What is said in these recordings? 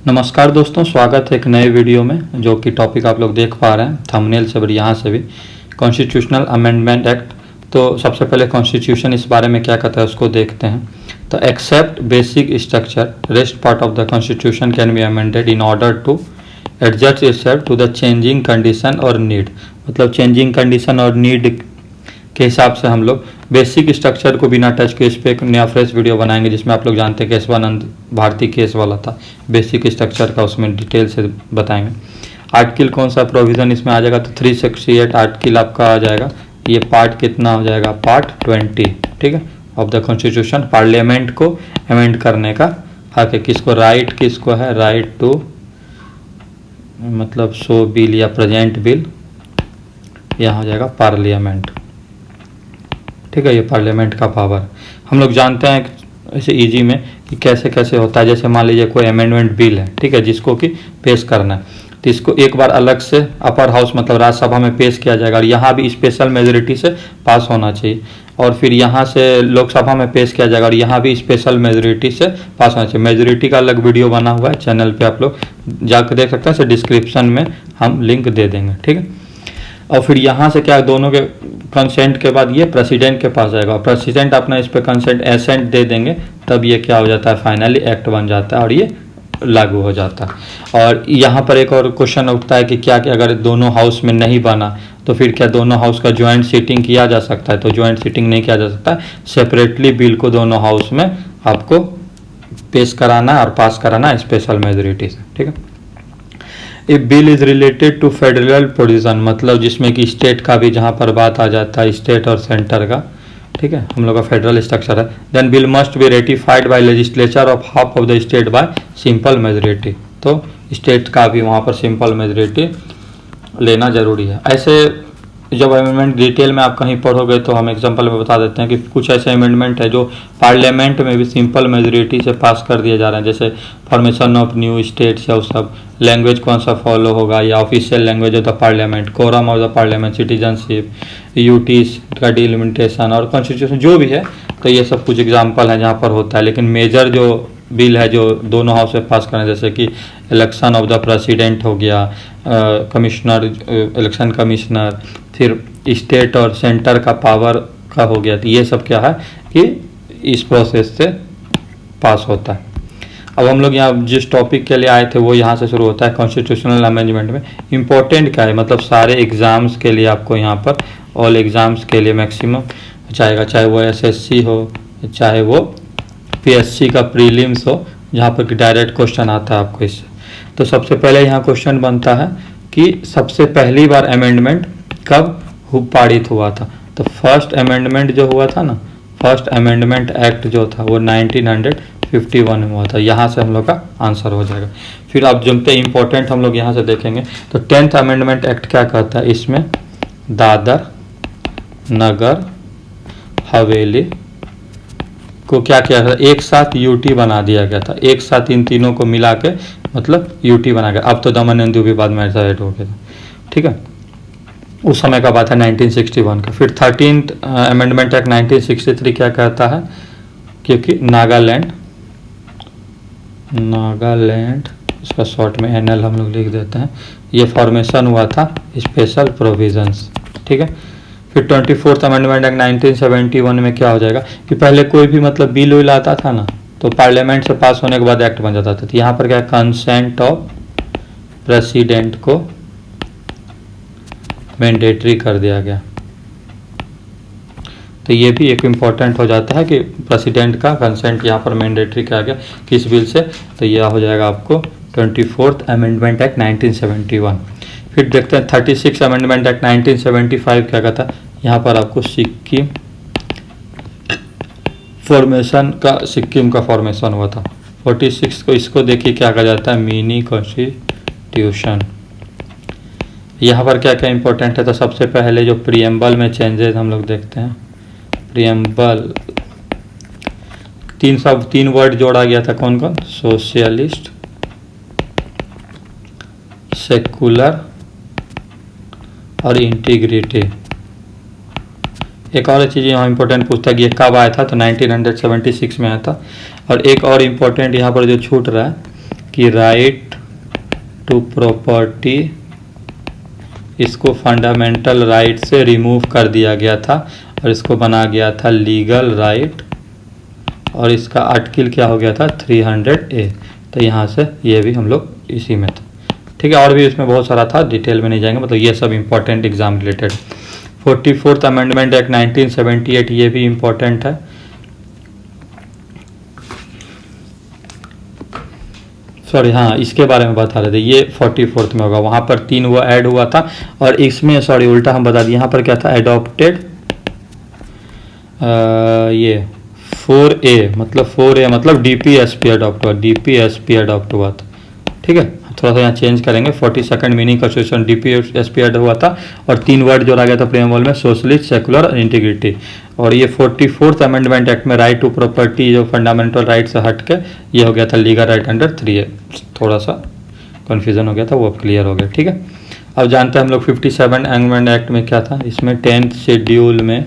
नमस्कार दोस्तों, स्वागत है एक नए वीडियो में। जो कि टॉपिक आप लोग देख पा रहे हैं थंबनेल से भी, यहाँ से भी, कॉन्स्टिट्यूशनल अमेंडमेंट एक्ट। तो सबसे पहले कॉन्स्टिट्यूशन इस बारे में क्या कहता है उसको देखते हैं। तो except basic structure rest part of the constitution can be amended in order to adjust itself to the changing condition और नीड। मतलब चेंजिंग कंडीशन और नीड के हिसाब से हम लोग बेसिक स्ट्रक्चर को बिना टच के इस पर एक नया फ्रेश वीडियो बनाएंगे, जिसमें आप लोग जानते हैं केशवानंद भारती केस वाला था बेसिक स्ट्रक्चर का, उसमें डिटेल से बताएंगे। आर्टिकल कौन सा प्रोविज़न इसमें आ जाएगा, तो 368 आर्टिकल आपका आ जाएगा। ये पार्ट कितना हो जाएगा, पार्ट 20, ठीक है, ऑफ द कॉन्स्टिट्यूशन। पार्लियामेंट को अमेंड करने का हक है। किसको, राइट किसको है, राइट टू मतलब सो बिल या प्रेजेंट बिल, यहाँ हो जाएगा पार्लियामेंट, ठीक है। ये पार्लियामेंट का पावर हम लोग जानते हैं ऐसे इजी में कि कैसे कैसे होता है। जैसे मान लीजिए कोई अमेंडमेंट बिल है, ठीक है, जिसको कि पेश करना है, तो इसको एक बार अलग से अपर हाउस मतलब राज्यसभा में पेश किया जाएगा और यहाँ भी स्पेशल मेजोरिटी से पास होना चाहिए। और फिर यहाँ से लोकसभा में पेश किया जाएगा और यहाँ भी स्पेशल मेजोरिटी से पास होना चाहिए। मेजोरिटी का अलग वीडियो बना हुआ है चैनल पे, आप लोग जाकर देख सकते हैं। डिस्क्रिप्शन में हम लिंक दे देंगे, ठीक है। और फिर यहाँ से क्या, दोनों के कंसेंट के बाद ये प्रेसिडेंट के पास जाएगा। प्रेसिडेंट अपना इस पे कंसेंट एसेंट दे देंगे, तब ये क्या हो जाता है, फाइनली एक्ट बन जाता है और ये लागू हो जाता है। और यहाँ पर एक और क्वेश्चन उठता है कि क्या कि अगर दोनों हाउस में नहीं बना तो फिर क्या दोनों हाउस का ज्वाइंट सीटिंग किया जा सकता है? तो ज्वाइंट सीटिंग नहीं किया जा सकता है, सेपरेटली बिल को दोनों हाउस में आपको पेश कराना है और पास कराना है स्पेशल मेजोरिटी से, ठीक है। A bill is related to federal provision, मतलब जिसमें कि स्टेट का भी जहाँ पर बात आ जाता है, स्टेट और सेंटर का, ठीक है, हम लोग का फेडरल स्ट्रक्चर है। Then bill must be ratified by legislature of half of the state by simple majority. तो स्टेट का भी वहाँ पर सिंपल मेजोरिटी लेना जरूरी है। ऐसे जब अमेंडमेंट डिटेल में आप कहीं पढ़ोगे तो हम एग्जांपल में बता देते हैं कि कुछ ऐसे अमेंडमेंट है जो पार्लियामेंट में भी सिंपल मेजोरिटी से पास कर दिए जा रहे हैं। जैसे फॉर्मेशन ऑफ न्यू स्टेट्स, या वो सब लैंग्वेज कौन सा फॉलो होगा, या official language of the parliament, quorum of the parliament, citizenship, UTs का डिलिमिटेशन और कॉन्स्टिट्यूशन जो भी है। तो ये सब कुछ एग्जाम्पल है जहाँ पर होता है। लेकिन मेजर जो बिल है जो दोनों हाउस में पास करें, जैसे कि इलेक्शन ऑफ द प्रेसिडेंट हो गया, कमिश्नर, इलेक्शन कमिश्नर, फिर स्टेट और सेंटर का पावर का हो गया, तो ये सब क्या है कि इस प्रोसेस से पास होता है। अब हम लोग यहाँ जिस टॉपिक के लिए आए थे वो यहाँ से शुरू होता है। कॉन्स्टिट्यूशनल अमेंडमेंट में इम्पोर्टेंट क्या है, मतलब सारे एग्ज़ाम्स के लिए आपको यहाँ पर ऑल एग्ज़ाम्स के लिए मैक्सिमम चाहेगा, चाहे वो एसएससी हो, चाहे वो पीएससी का प्रीलिम्स हो, जहाँ पर कि डायरेक्ट क्वेश्चन आता है आपको इससे। तो सबसे पहले यहाँ क्वेश्चन बनता है कि सबसे पहली बार अमेंडमेंट कब पारित हुआ था। तो फर्स्ट अमेंडमेंट जो हुआ था ना, फर्स्ट अमेंडमेंट एक्ट जो था वो 1951 में हुआ था। यहाँ से हम लोग का आंसर हो जाएगा। फिर आप जमते इंपॉर्टेंट हम लोग यहाँ से देखेंगे तो 10th अमेंडमेंट एक्ट क्या कहता है, इसमें दादर नगर हवेली को क्या किया था, एक साथ यूटी बना दिया गया था। एक साथ इन तीनों को मिला के मतलब यूटी बना गया। अब तो दमन एंड दीव भी बाद में ऐसा ऐड हो गया था, ठीक है। उस समय का बात है 1961 का। फिर 13th अमेंडमेंट एक्ट 1963 क्या कहता है, क्योंकि नागालैंड इसका शॉर्ट में एनएल हम लोग लिख देते हैं, ये फॉर्मेशन हुआ था स्पेशल प्रोविजंस, ठीक है। फिर 24th अमेंडमेंट एक्ट 1971 में क्या हो जाएगा कि पहले कोई भी मतलब बिल विल आता था ना, तो पार्लियामेंट से पास होने के बाद एक्ट बन जाता था। तो यहाँ पर क्या, कंसेंट ऑफ प्रेसिडेंट को मैंडेटरी कर दिया गया। तो ये भी एक इम्पॉर्टेंट हो जाता है कि प्रेसिडेंट का कंसेंट यहाँ पर मैंडेटरी किया गया किस बिल से। तो यह हो जाएगा आपको 24th अमेंडमेंट एक्ट 1971। फिर देखते हैं 36 अमेंडमेंट एक्ट 1975 क्या कहता है। यहाँ पर आपको सिक्किम का फॉर्मेशन हुआ था। 46 को, इसको देखिए क्या कहा जाता है, मिनी कॉन्स्टिट्यूशन। यहाँ पर क्या क्या इंपॉर्टेंट है, तो सबसे पहले जो प्रीएम्बल में चेंजेस हम लोग देखते हैं। प्रीएम्बल 3 वर्ड जोड़ा गया था, कौन कौन, सोशलिस्ट, सेकुलर और इंटीग्रिटी। एक और चीज़ यहाँ इंपॉर्टेंट पूछता है कि ये कब आया था, तो 1976 में आया था। और एक और इम्पोर्टेंट यहाँ पर जो छूट रहा है कि राइट टू प्रॉपर्टी इसको फंडामेंटल राइट से रिमूव कर दिया गया था और इसको बना गया था लीगल राइट, और इसका आर्टिकल क्या हो गया था 300A। तो यहाँ से ये भी हम लोग इसी में था, ठीक है। और भी इसमें बहुत सारा था, डिटेल में नहीं जाएंगे, मतलब ये सब important exam related. 44th amendment act 1978, ये भी इम्पोर्टेंट है। सॉरी हाँ, इसके बारे में बता रहे थे, ये 44th में होगा, वहाँ पर 3 वो ऐड हुआ था, और इसमें सॉरी उल्टा हम बता दिए, यहाँ पर क्या था एडॉप्टेड ये 4A मतलब DPSP अडॉप्ट हुआ, DPSP अडॉप्ट हुआ था, ठीक है। थोड़ा सा यहाँ चेंज करेंगे, 42nd meaning constitution DPSP add हुआ था, और 3 वर्ड जोड़ा गया था प्रेमबल में, सोशलिस्ट, सेकुलर और इंटीग्रिटी। और ये 44th अमेंडमेंट एक्ट में राइट टू प्रॉपर्टी जो फंडामेंटल राइट से हट के ये हो गया था लीगल राइट अंडर 3A। थोड़ा सा कन्फ्यूजन हो गया था, वो अब क्लियर हो गया, ठीक है। अब जानते हैं हम लोग 57 अमेंडमेंट एक्ट में क्या था। इसमें 10th शेड्यूल में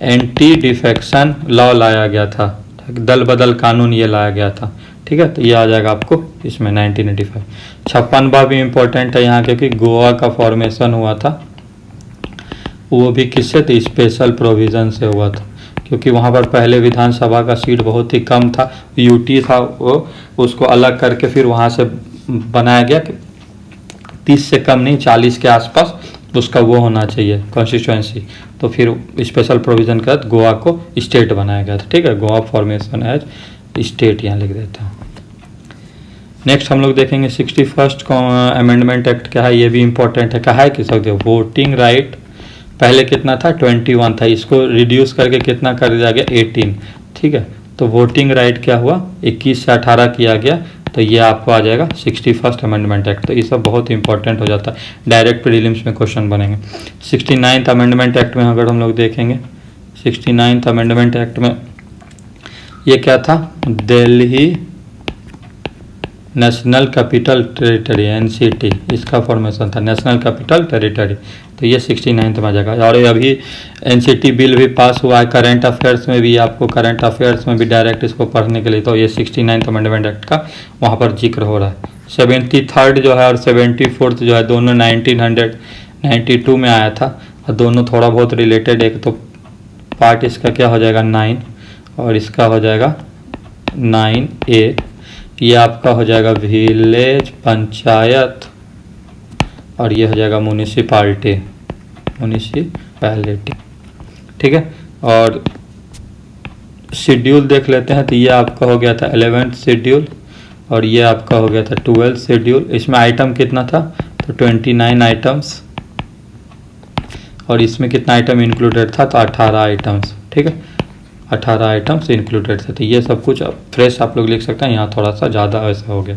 एंटी डिफेक्शन लॉ लाया गया था, दल बदल कानून ये लाया गया था, ठीक है। तो ये आ जाएगा आपको इसमें 1985। 56वां भी इम्पोर्टेंट है यहाँ, क्योंकि गोवा का फॉर्मेशन हुआ था, वो भी किससे, तो स्पेशल प्रोविज़न से हुआ था, क्योंकि वहाँ पर पहले विधानसभा का सीट बहुत ही कम था, यूटी था, वो उसको अलग करके फिर वहाँ से बनाया गया कि 30 से कम नहीं 40 के आसपास उसका वो होना चाहिए कॉन्स्टिट्यूएंसी। तो फिर स्पेशल प्रोविज़न के तहत गोवा को स्टेट बनाया गया था, ठीक है। गोवा फॉर्मेशन एज स्टेट यहाँ लिख देते हैं। नेक्स्ट हम लोग देखेंगे 61st अमेंडमेंट एक्ट क्या है, ये भी इम्पोर्टेंट है। कहा है कि सकते हो वोटिंग राइट पहले कितना था 21 था, इसको रिड्यूस करके कितना कर दिया गया 18, ठीक है। तो वोटिंग राइट क्या हुआ 21 से 18 किया गया, तो ये आपको आ जाएगा 61st अमेंडमेंट एक्ट। तो ये सब बहुत इंपॉर्टेंट हो जाता है, डायरेक्ट प्रीलिम्स में क्वेश्चन बनेंगे। 69th अमेंडमेंट एक्ट में अगर हम लोग देखेंगे 69th अमेंडमेंट एक्ट में ये क्या था, Delhi national capital territory NCT, इसका फॉर्मेशन था नेशनल कैपिटल टेरिटरी। तो ये 69th में आ जाएगा। और अभी NCT बिल भी पास हुआ है, करंट अफेयर्स में भी, आपको करंट अफेयर्स में भी डायरेक्ट इसको पढ़ने के लिए, तो ये 69th अमेंडमेंट एक्ट का वहाँ पर जिक्र हो रहा है। 73rd जो है और 74th जो है दोनों 1992 में आया था, और दोनों थोड़ा बहुत रिलेटेड। एक तो पार्ट इसका क्या हो जाएगा 9 और इसका हो जाएगा 9A। ये आपका हो जाएगा विलेज पंचायत, और ये हो जाएगा म्यूनिसिपालिटी, ठीक है। और शेड्यूल देख लेते हैं, तो ये आपका हो गया था 11th शेड्यूल, और ये आपका हो गया था 12th शेड्यूल। इसमें आइटम कितना था, तो 29 आइटम्स, और इसमें कितना आइटम इंक्लूडेड था, तो 18 आइटम्स, ठीक है। 18 आइटम्स इंक्लूडेड थे। तो ये सब कुछ फ्रेश आप लोग लिख सकते हैं, यहाँ थोड़ा सा ज़्यादा ऐसा हो गया।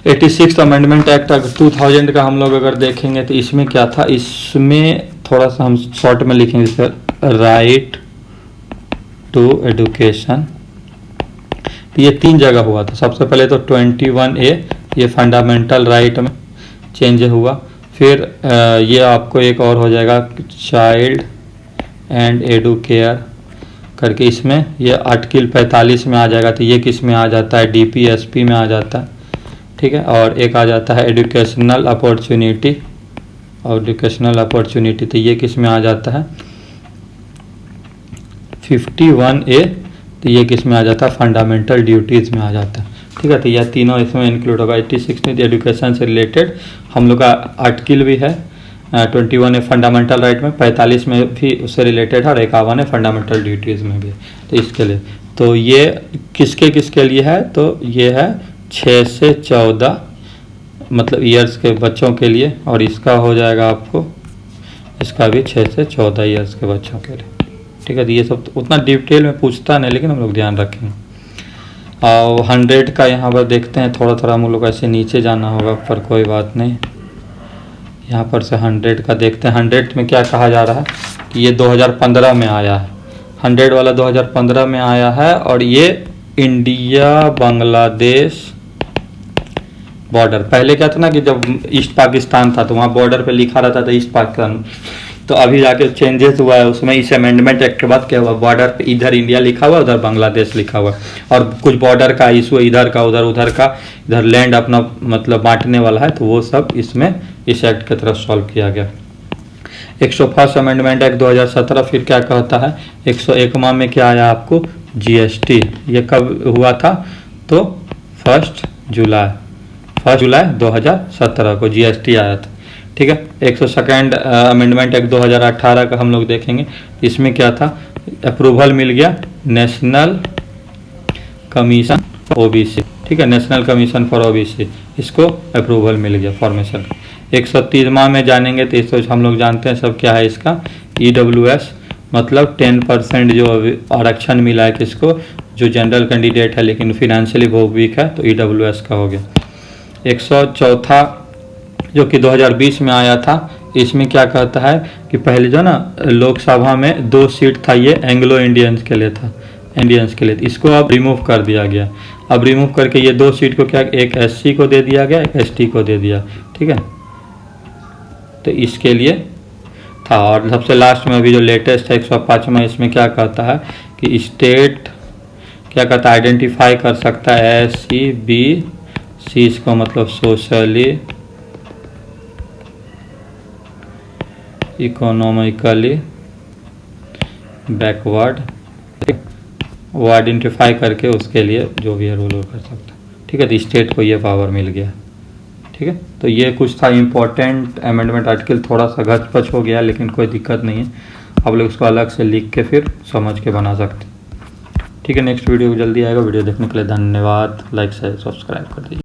86th अमेंडमेंट एक्ट 2000 का हम लोग अगर देखेंगे तो इसमें क्या था, इसमें थोड़ा सा हम शॉर्ट में लिखेंगे, जैसे राइट टू एजुकेशन। तो ये 3 जगह हुआ था। सबसे पहले तो 21A ये फंडामेंटल राइट में चेंज हुआ, फिर ये आपको एक और हो जाएगा चाइल्ड एंड एडुकेयर करके, इसमें ये आर्टिकल 45 में आ जाएगा। तो ये किस में आ जाता है, DPSP में आ जाता है, ठीक है। और एक आ जाता है एजुकेशनल अपॉर्चुनिटी, और एजुकेशनल अपॉर्चुनिटी तो ये किस में आ जाता है 51A। तो ये किस में आ जाता है, फंडामेंटल ड्यूटीज़ में आ जाता है, ठीक है। तो यह तीनों इसमें इंक्लूड होगा। 86 में एजुकेशन से रिलेटेड हम लोग का आर्टिकल भी है, 21 है फंडामेंटल राइट में, 45 में भी उससे रिलेटेड है, और 51 है फंडामेंटल ड्यूटीज़ में भी। तो इसके लिए तो ये किसके लिए है, तो ये है 6 से 14 मतलब ईयर्स के बच्चों के लिए, और इसका हो जाएगा आपको, इसका भी 6 से 14 ईयर्स के बच्चों के लिए, ठीक है। तो ये सब तो उतना डिटेल में पूछता नहीं, लेकिन हम लोग ध्यान रखेंगे। और 100 का यहाँ पर देखते हैं, थोड़ा थोड़ा हम लोग ऐसे नीचे जाना होगा, पर कोई बात नहीं। यहाँ पर से 100 का देखते हैं। 100 में क्या कहा जा रहा है कि ये 2015 में आया है, 100 वाला 2015 में आया है, और ये इंडिया बांग्लादेश बॉर्डर। पहले क्या था ना कि जब ईस्ट पाकिस्तान था तो वहाँ बॉर्डर पे लिखा रहता था ईस्ट पाकिस्तान, तो अभी जाके चेंजेस हुआ है उसमें। इस अमेंडमेंट एक्ट के बाद क्या हुआ, बॉर्डर पे इधर इंडिया लिखा हुआ, उधर बांग्लादेश लिखा हुआ, और कुछ बॉर्डर का इशू है, इधर का उधर, उधर का इधर लैंड अपना मतलब बांटने वाला है, तो वो सब इसमें इस एक्ट की तरफ सॉल्व किया गया। 101 अमेंडमेंट एक्ट 2017 फिर क्या कहता है, 101वां में क्या आया आपको, जीएसटी। ये कब हुआ था, तो 1 जुलाई 2017 को जीएसटी आया था। ठीक है। 102 अमेंडमेंट एक्ट 2018 का हम लोग देखेंगे, इसमें क्या था, अप्रूवल मिल गया नेशनल कमीशन ओबीसी। ठीक है, नेशनल कमीशन फॉर ओबीसी, इसको अप्रूवल मिल गया फॉर्मेशन। 130वां में जानेंगे तो इसको हम लोग जानते हैं सब क्या है इसका, ईडब्ल्यूएस, मतलब 10% जो आरक्षण मिला है किसको, जो जनरल कैंडिडेट है लेकिन फिनेंशियली बहुत वीक है, तो ईडब्ल्यूएस का हो गया। 104 जो कि 2020 में आया था, इसमें क्या कहता है कि पहले जो ना लोकसभा में 2 सीट था, ये एंग्लो इंडियंस के लिए था, इंडियंस के लिए, इसको अब रिमूव कर दिया गया। अब रिमूव करके ये 2 सीट को क्या, एक एससी को दे दिया गया, एक एसटी को दे दिया। ठीक है, तो इसके लिए था। और सबसे लास्ट में अभी जो लेटेस्ट है 105वां, इसमें क्या कहता है कि स्टेट क्या कहता है, आइडेंटिफाई कर सकता है एससी बी सी, इसको मतलब सोशली इकोनॉमिकली बैकवर्ड, वो आइडेंटिफाई करके उसके लिए जो भी है रूल कर सकता है। ठीक है, तो स्टेट को ये पावर मिल गया। ठीक है, तो ये कुछ था इम्पोर्टेंट अमेंडमेंट आर्टिकल, थोड़ा सा घच-पच हो गया लेकिन कोई दिक्कत नहीं है, आप लोग इसको अलग से लिख के फिर समझ के बना सकते हैं। ठीक है, नेक्स्ट वीडियो जल्दी आएगा। वीडियो देखने के लिए धन्यवाद, लाइक शेयर सब्सक्राइब कर दीजिए।